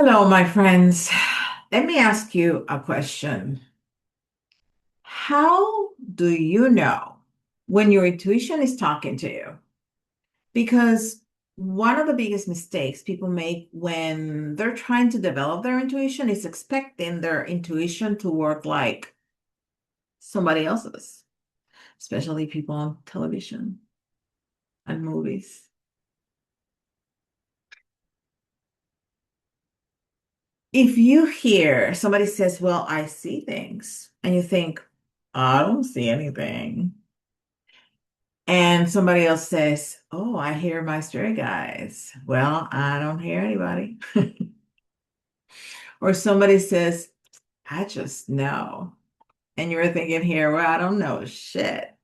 Hello, my friends. Let me ask you a question. How do you know when your intuition is talking to you? Because one of the biggest mistakes people make when they're trying to develop their intuition is expecting their intuition to work like somebody else's, especially people on television and movies. If you hear somebody says, "Well, I see things," and you think, "I don't see anything." And somebody else says, "Oh, I hear my stray guys." Well, I don't hear anybody. Or somebody says, "I just know." And you're thinking here, "Well, I don't know shit."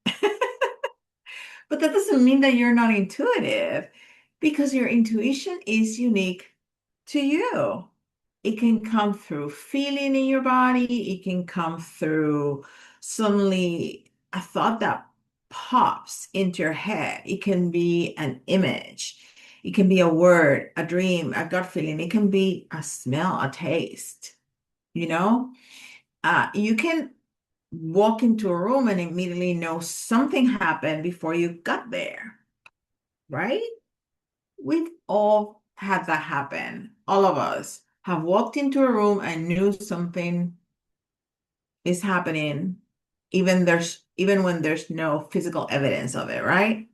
But that doesn't mean that you're not intuitive because your intuition is unique to you. It can come through feeling in your body, it can come through suddenly a thought that pops into your head. It can be an image, it can be a word, a dream, a gut feeling, it can be a smell, a taste, you know? You can walk into a room and immediately know something happened before you got there, right? We've all had that happen. All of us have walked into a room and knew something is happening, even when there's no physical evidence of it, right?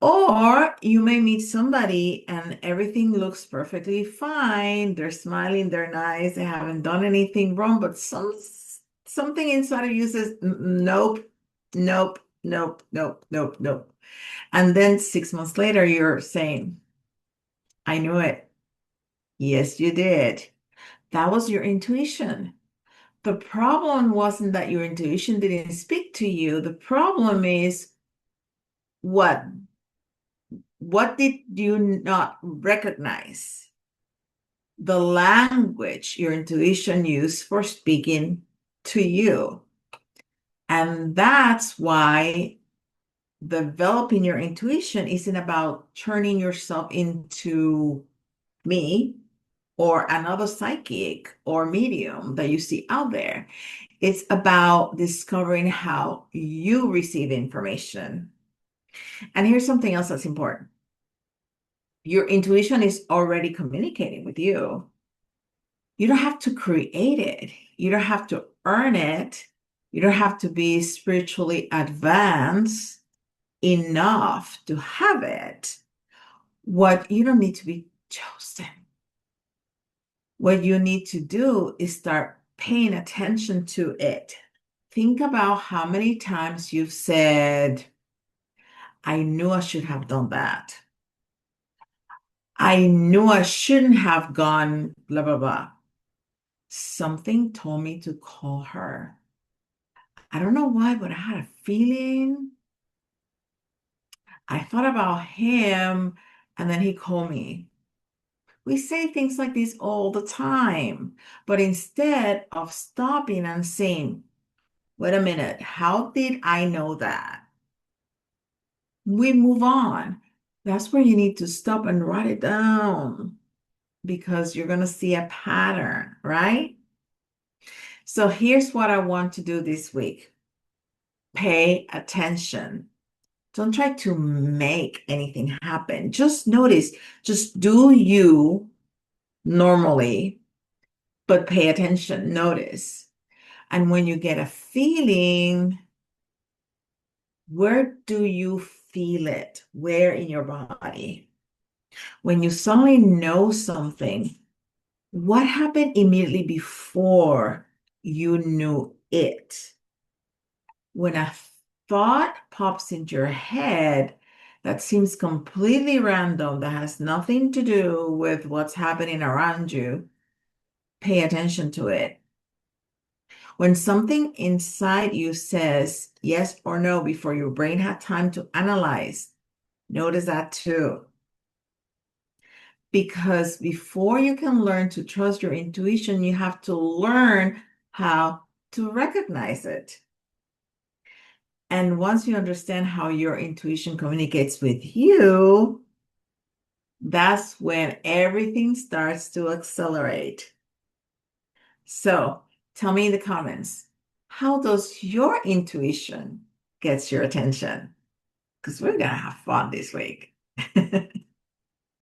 Or you may meet somebody and everything looks perfectly fine. They're smiling, they're nice, they haven't done anything wrong, but something inside of you says, Nope, nope, nope, nope, nope, nope." And then 6 months later, you're saying, "I knew it." Yes, you did. That was your intuition. The problem wasn't that your intuition didn't speak to you. The problem is what what did you not recognize? The language your intuition used for speaking to you. And that's why developing your intuition isn't about turning yourself into me or another psychic or medium that you see out there. It's about discovering how you receive information. And here's something else that's important. Your intuition is already communicating with you. You don't have to create it. You don't have to earn it. You don't have to be spiritually advanced enough to have it. What you don't need to be chosen. What you need to do is start paying attention to it. Think about how many times you've said, "I knew I should have done that. I knew I shouldn't have gone, blah, blah, blah. Something told me to call her. I don't know why, but I had a feeling. I thought about him, and then he called me." We say things like this all the time, but instead of stopping and saying, "Wait a minute, how did I know that?" we move on. That's where you need to stop and write it down because you're going to see a pattern, right? So here's what I want to do this week. Pay attention. Don't try to make anything happen. Just notice, just do you normally, but pay attention, notice. And when you get a feeling, where do you feel it? Where in your body? When you suddenly know something, what happened immediately before you knew it? When a thought pops into your head that seems completely random, that has nothing to do with what's happening around you, pay attention to it. When something inside you says yes or no before your brain had time to analyze, notice that too. Because before you can learn to trust your intuition, you have to learn how to recognize it. And once you understand how your intuition communicates with you, That's when everything starts to accelerate. So tell me in the comments, how does your intuition gets your attention? Because we're gonna have fun this week.